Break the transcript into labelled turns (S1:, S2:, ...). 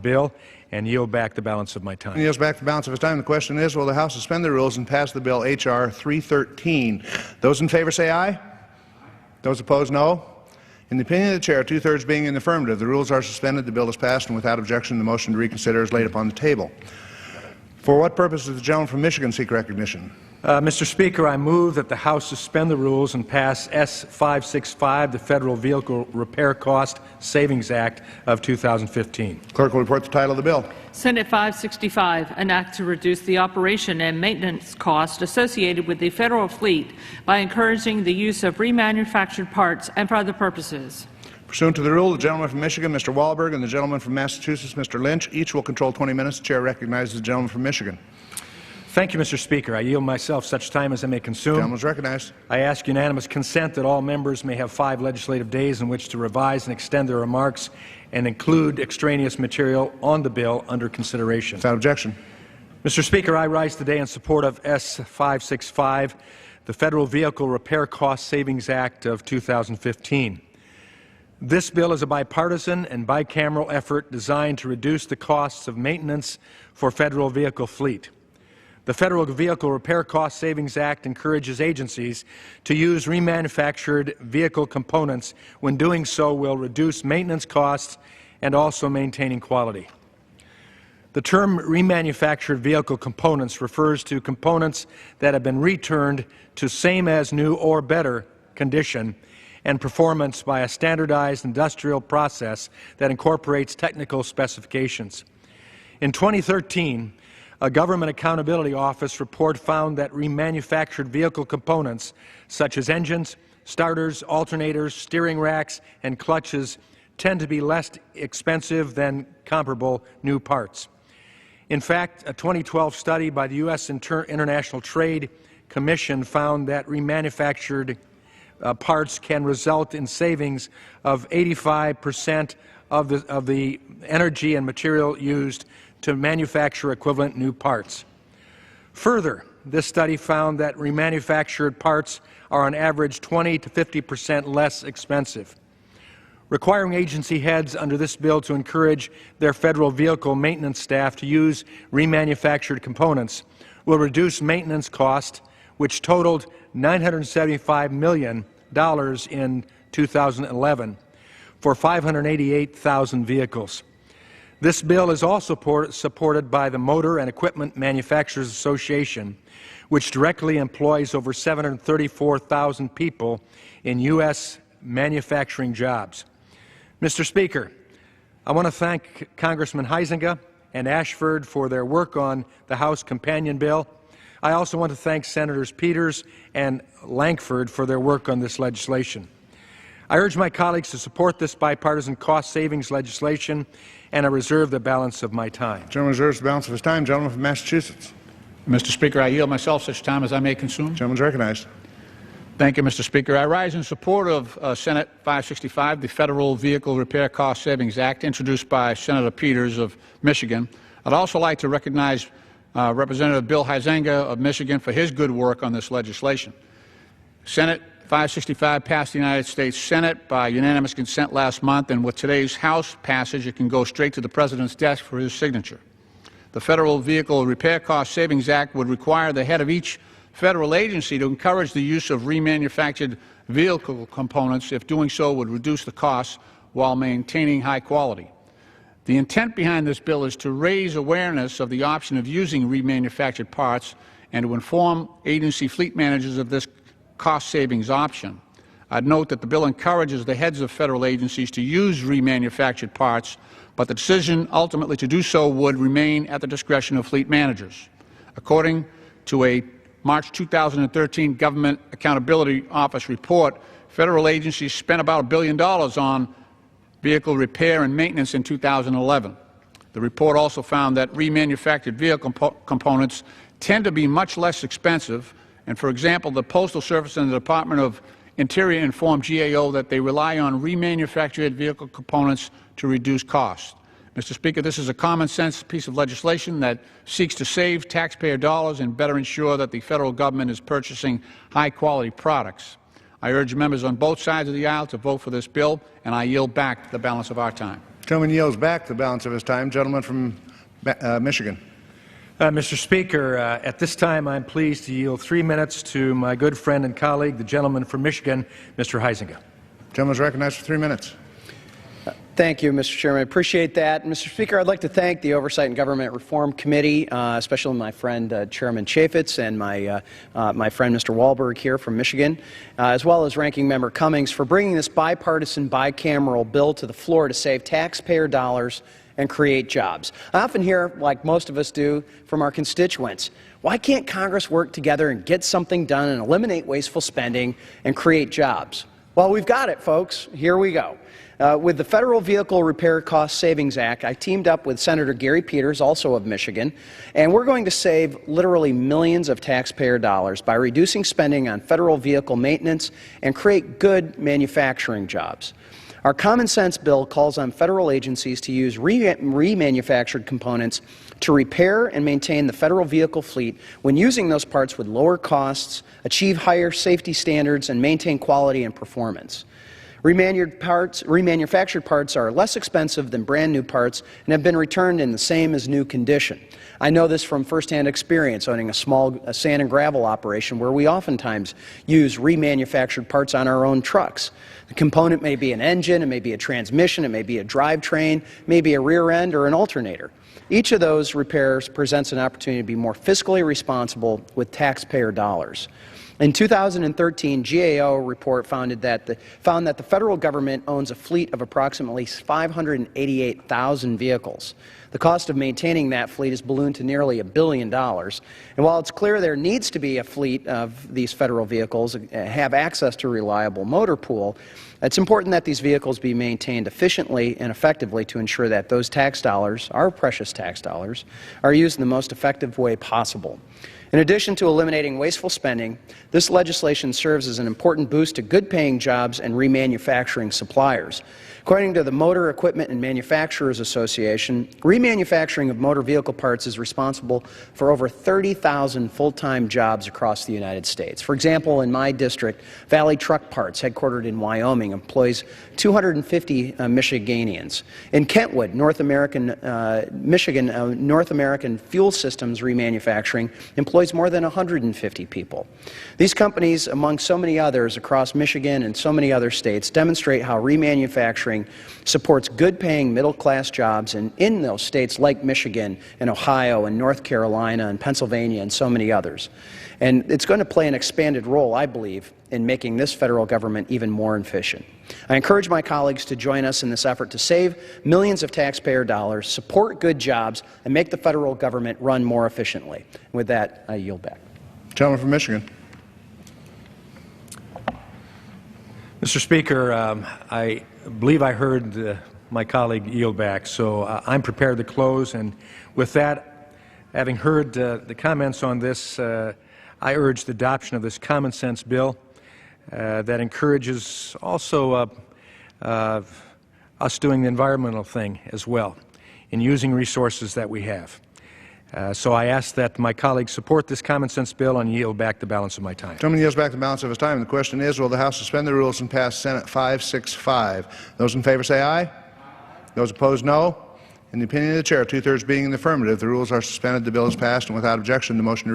S1: bill and yield back the balance of my time.
S2: He yields back the balance of his time. The question is, will the House suspend the rules and pass the bill H.R. 313? Those in favor say aye. Those opposed, no. In the opinion of the Chair, two-thirds being in the affirmative, the rules are suspended, the bill is passed, and without objection, the motion to reconsider is laid upon the table. For what purpose does the gentleman from Michigan seek recognition?
S1: Mr. Speaker, I move that the House suspend the rules and pass S-565, the Federal Vehicle Repair Cost Savings Act of 2015.
S2: Clerk will report the title of the bill.
S3: Senate 565, an act to reduce the operation and maintenance cost associated with the federal fleet by encouraging the use of remanufactured parts and for other purposes.
S2: Pursuant to the rule, the gentleman from Michigan, Mr. Wahlberg, and the gentleman from Massachusetts, Mr. Lynch, each will control 20 minutes. The Chair recognizes the gentleman from Michigan.
S1: Thank you, Mr. Speaker. I yield myself such time as I may consume.
S2: The gentleman is recognized.
S1: I ask unanimous consent that all members may have 5 legislative days in which to revise and extend their remarks and include extraneous material on the bill under consideration.
S2: Without objection.
S1: Mr. Speaker, I rise today in support of S-565, the Federal Vehicle Repair Cost Savings Act of 2015. This bill is a bipartisan and bicameral effort designed to reduce the costs of maintenance for federal vehicle fleet. The Federal Vehicle Repair Cost Savings Act encourages agencies to use remanufactured vehicle components when doing so will reduce maintenance costs and also maintaining quality. The term remanufactured vehicle components refers to components that have been returned to same as new or better condition and performance by a standardized industrial process that incorporates technical specifications. In 2013, a Government Accountability Office report found that remanufactured vehicle components such as engines, starters, alternators, steering racks, and clutches tend to be less expensive than comparable new parts. In fact, a 2012 study by the U.S. International Trade Commission found that remanufactured parts can result in savings of 85% of the energy and material used to manufacture equivalent new parts. Further, this study found that remanufactured parts are on average 20 to 50% less expensive. Requiring agency heads under this bill to encourage their federal vehicle maintenance staff to use remanufactured components will reduce maintenance costs, which totaled $975 million in 2011 for 588,000 vehicles. This bill is also supported by the Motor and Equipment Manufacturers Association, which directly employs over 734,000 people in U.S. manufacturing jobs. Mr. Speaker, I want to thank Congressman Huizenga and Ashford for their work on the House companion bill. I also want to thank Senators Peters and Lankford for their work on this legislation. I urge my colleagues to support this bipartisan cost savings legislation, and I reserve the balance of my time.
S2: The gentleman reserves the balance of his time. Gentleman from Massachusetts.
S4: Mr. Speaker, I yield myself such time as I may consume.
S2: The gentleman is recognized.
S4: Thank you, Mr. Speaker. I rise in support of Senate 565, the Federal Vehicle Repair Cost Savings Act, introduced by Senator Peters of Michigan. I'd also like to recognize Representative Bill Huizenga of Michigan for his good work on this legislation. Senate 565 passed the United States Senate by unanimous consent last month, and with today's House passage, it can go straight to the President's desk for his signature. The Federal Vehicle Repair Cost Savings Act would require the head of each federal agency to encourage the use of remanufactured vehicle components if doing so would reduce the costs while maintaining high quality. The intent behind this bill is to raise awareness of the option of using remanufactured parts and to inform agency fleet managers of this cost savings option. I'd note that the bill encourages the heads of federal agencies to use remanufactured parts, but the decision ultimately to do so would remain at the discretion of fleet managers. According to a March 2013 Government Accountability Office report, federal agencies spent about $1 billion on vehicle repair and maintenance in 2011. The report also found that remanufactured vehicle components tend to be much less expensive, and for example, the Postal Service and the Department of Interior informed GAO that they rely on remanufactured vehicle components to reduce costs. Mr. Speaker, this is a common-sense piece of legislation that seeks to save taxpayer dollars and better ensure that the federal government is purchasing high-quality products. I urge members on both sides of the aisle to vote for this bill, and I yield back the balance of our time.
S2: Gentleman yields back the balance of his time. Gentleman from Michigan.
S1: Mr. Speaker, at this time I'm pleased to yield 3 minutes to my good friend and colleague, the gentleman from Michigan, Mr. Huizenga.
S2: Gentleman is recognized for 3 minutes.
S5: Thank you, Mr. Chairman. I appreciate that. Mr. Speaker, I'd like to thank the Oversight and Government Reform Committee, especially my friend Chairman Chaffetz and my friend Mr. Wahlberg here from Michigan, as well as Ranking Member Cummings, for bringing this bipartisan, bicameral bill to the floor to save taxpayer dollars and create jobs. I often hear, like most of us do, from our constituents, why can't Congress work together and get something done and eliminate wasteful spending and create jobs? Well, we've got it, folks. Here we go. With the Federal Vehicle Repair Cost Savings Act, I teamed up with Senator Gary Peters, also of Michigan, and we're going to save literally millions of taxpayer dollars by reducing spending on federal vehicle maintenance and create good manufacturing jobs. Our common sense bill calls on federal agencies to use remanufactured components to repair and maintain the federal vehicle fleet when using those parts with lower costs, achieve higher safety standards, and maintain quality and performance. Remanufactured parts are less expensive than brand new parts and have been returned in the same as new condition. I know this from firsthand experience owning a small sand and gravel operation where we oftentimes use remanufactured parts on our own trucks. The component may be an engine, it may be a transmission, it may be a drivetrain, it may be a rear end or an alternator. Each of those repairs presents an opportunity to be more fiscally responsible with taxpayer dollars. In 2013, GAO report found that the federal government owns a fleet of approximately 588,000 vehicles. The cost of maintaining that fleet has ballooned to nearly $1 billion. And while it's clear there needs to be a fleet of these federal vehicles have access to a reliable motor pool, it's important that these vehicles be maintained efficiently and effectively to ensure that those tax dollars, our precious tax dollars, are used in the most effective way possible. In addition to eliminating wasteful spending, this legislation serves as an important boost to good-paying jobs and remanufacturing suppliers. According to the Motor Equipment and Manufacturers Association, remanufacturing of motor vehicle parts is responsible for over 30,000 full-time jobs across the United States. For example, in my district, Valley Truck Parts, headquartered in Wyoming, employs 250 Michiganians. In Kentwood, Michigan, North American Fuel Systems Remanufacturing employs more than 150 people. These companies, among so many others across Michigan and so many other states, demonstrate how remanufacturing supports good-paying middle-class jobs in those states like Michigan and Ohio and North Carolina and Pennsylvania and so many others. And it's going to play an expanded role, I believe, in making this federal government even more efficient. I encourage my colleagues to join us in this effort to save millions of taxpayer dollars, support good jobs, and make the federal government run more efficiently. With that, I yield back.
S2: Gentleman from Michigan.
S1: Mr. Speaker, I believe I heard my colleague yield back, so I'm prepared to close. And with that, having heard the comments on this, I urge the adoption of this common sense bill that encourages also us doing the environmental thing as well in using resources that we have. So I ask that my colleagues support this common sense bill and yield back the balance of my time.
S2: Gentleman yields back the balance of his time. The question is, will the House suspend the rules and pass Senate 565? Those in favor say aye. Those opposed, no. In the opinion of the Chair, 2/3 being in the affirmative, the rules are suspended, the bill is passed, and without objection, the motion